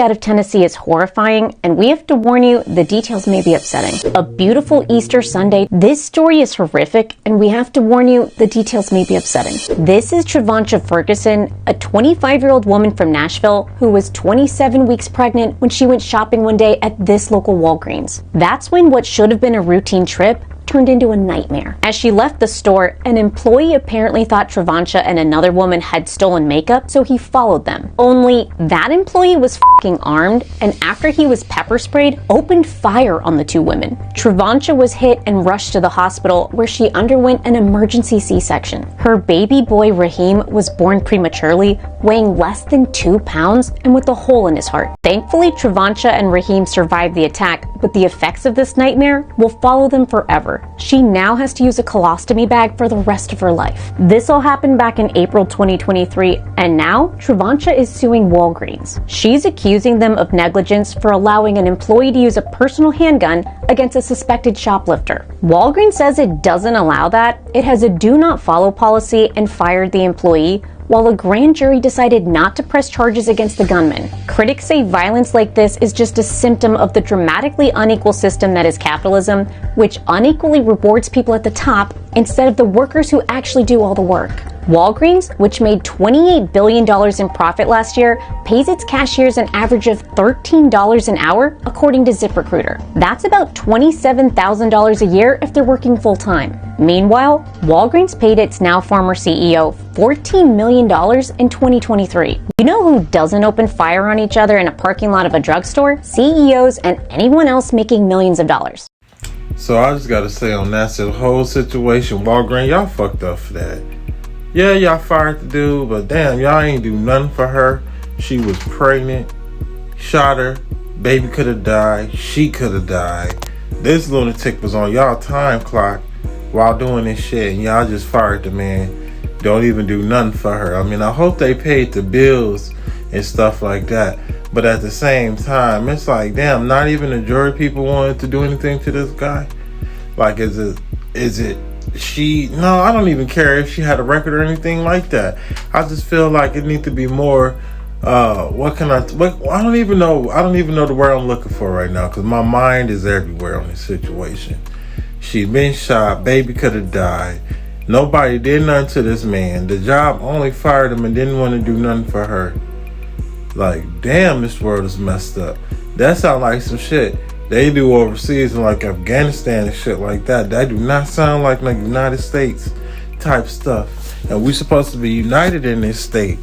Out of Tennessee is horrifying, and we have to warn you, the details may be upsetting. A beautiful Easter Sunday. This story is horrific, and we have to warn you, the details may be upsetting. This is Tre'Vonsha Ferguson, a 25-year-old woman from Nashville who was 27 weeks pregnant when she went shopping one day at this local Walgreens. That's when what should have been a routine trip turned into a nightmare. As she left the store, an employee apparently thought Tre'Vonsha and another woman had stolen makeup, so he followed them. Only that employee was f***ing armed, and after he was pepper sprayed, opened fire on the two women. Tre'Vonsha was hit and rushed to the hospital, where she underwent an emergency C-section. Her baby boy Raheem was born prematurely, weighing less than 2 pounds and with a hole in his heart. Thankfully, Tre'Vonsha and Raheem survived the attack, but the effects of this nightmare will follow them forever. She now has to use a colostomy bag for the rest of her life. This all happened back in April 2023, and now Tre'Vonsha is suing Walgreens. She's accusing them of negligence for allowing an employee to use a personal handgun against a suspected shoplifter. Walgreens says it doesn't allow that. It has a do not follow policy and fired the employee, while a grand jury decided not to press charges against the gunman. Critics say violence like this is just a symptom of the dramatically unequal system that is capitalism, which unequally rewards people at the top instead of the workers who actually do all the work. Walgreens, which made $28 billion in profit last year, pays its cashiers an average of $13 an hour, according to ZipRecruiter. That's about $27,000 a year if they're working full-time. Meanwhile, Walgreens paid its now former CEO $14 million in 2023. You know who doesn't open fire on each other in a parking lot of a drugstore? CEOs and anyone else making millions of dollars. So I just gotta say on that whole situation, Walgreens, y'all fucked up for that. Yeah, y'all fired the dude, but damn, y'all ain't do nothing for her. She was pregnant, shot her, baby could have died, she could have died. This lunatic was on y'all time clock while doing this shit, and y'all just fired the man. Don't even do nothing for her. I mean, I hope they paid the bills and stuff like that, but at the same time, it's like, damn, not even the jury people wanted to do anything to this guy. Like, is it no, I don't even care if she had a record or anything like that. I just feel like it needs to be more, I don't even know the word I'm looking for right now, because my mind is everywhere on this situation. She'd been shot, baby could have died. Nobody did nothing to this man. The job only fired him and didn't want to do nothing for her. Like, damn, this world is messed up. That sounds like some shit they do overseas in like Afghanistan and shit like that. That do not sound like United States type stuff. And we supposed to be united in this state.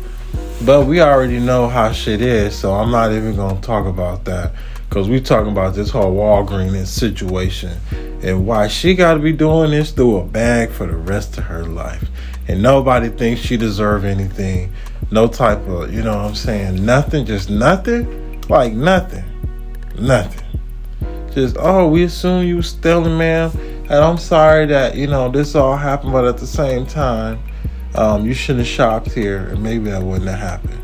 But we already know how shit is, so I'm not even going to talk about that. Because we talking about this whole Walgreens situation. And why she got to be doing this through a bag for the rest of her life. And nobody thinks she deserve anything. No type of, you know what I'm saying, nothing, just nothing. Like nothing. Nothing. Just, oh, we assume you was stealing, ma'am, and I'm sorry that, this all happened, but at the same time, you shouldn't have shopped here, and maybe that wouldn't have happened.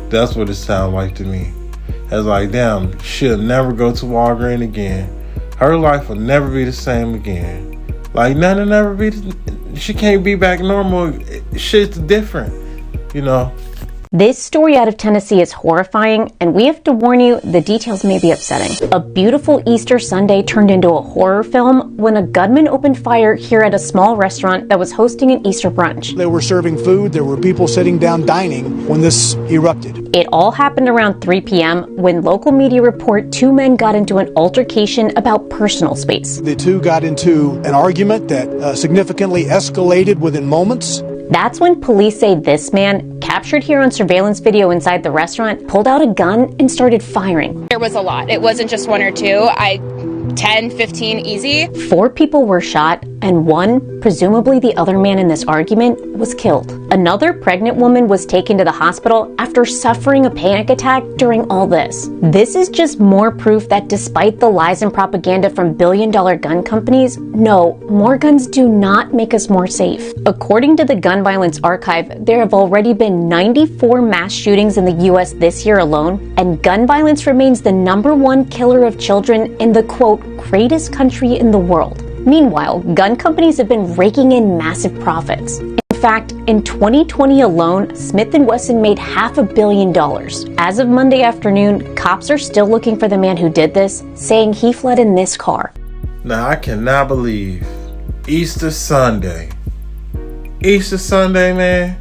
That's what it sounded like to me. It's like, damn, she'll never go to Walgreens again. Her life will never be the same again. Like, nothing will never be, she can't be back normal. Shit's different, This story out of Tennessee is horrifying, and we have to warn you, the details may be upsetting. A beautiful Easter Sunday turned into a horror film when a gunman opened fire here at a small restaurant that was hosting an Easter brunch. They were serving food, there were people sitting down dining when this erupted. It all happened around 3 p.m. when local media report 2 men got into an altercation about personal space. The two got into an argument that significantly escalated within moments. That's when police say this man, captured here on surveillance video inside the restaurant, pulled out a gun and started firing. There was a lot. It wasn't just 1 or 2. 10, 15 easy. 4 people were shot, and 1, presumably the other man in this argument, was killed. Another pregnant woman was taken to the hospital after suffering a panic attack during all this. This is just more proof that despite the lies and propaganda from billion-dollar gun companies, no, more guns do not make us more safe. According to the Gun Violence Archive, there have already been 94 mass shootings in the U.S. this year alone, and gun violence remains the #1 killer of children in the, quote, greatest country in the world. Meanwhile, gun companies have been raking in massive profits. In fact, in 2020 alone, Smith & Wesson made $500 million. As of Monday afternoon, cops are still looking for the man who did this, saying he fled in this car. Now, I cannot believe Easter Sunday, man.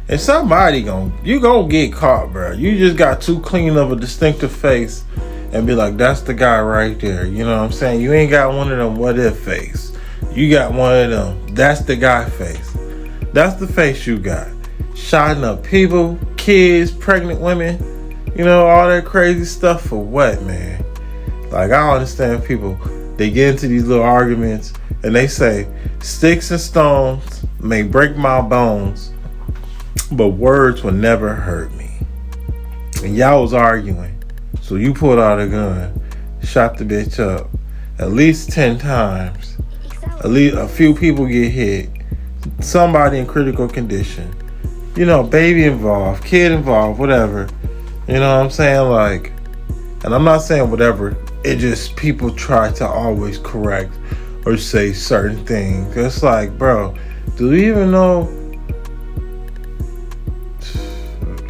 And somebody you gonna get caught, bro. You just got too clean of a distinctive face and be like, that's the guy right there. You know what I'm saying? You ain't got one of them what if face. You got one of them, that's the guy face. That's the face you got. Shotting up people, kids, pregnant women, you know, all that crazy stuff for what, man? Like, I don't understand people. They get into these little arguments and they say, sticks and stones may break my bones, but words will never hurt me. And y'all was arguing. So you pulled out a gun, shot the bitch up at least 10 times. At least a few people get hit. Somebody in critical condition. You know, baby involved, kid involved, whatever. You know what I'm saying? Like, and I'm not saying whatever. It just people try to always correct or say certain things. It's like, bro, do you even know?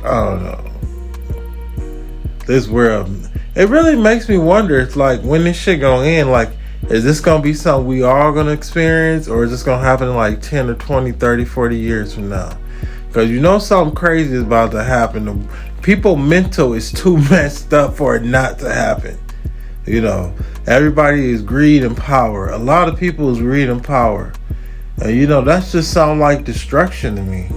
I don't know. This world, it really makes me wonder. It's like, when this shit gonna end? Like, is this gonna be something we all gonna experience, or is this gonna happen in like 10 or 20, 30, 40 years from now? Because you know something crazy is about to happen. People mental is too messed up for it not to happen. You know, everybody is greed and power. A lot of people is greed and power. And you know, that's just sound like destruction to me.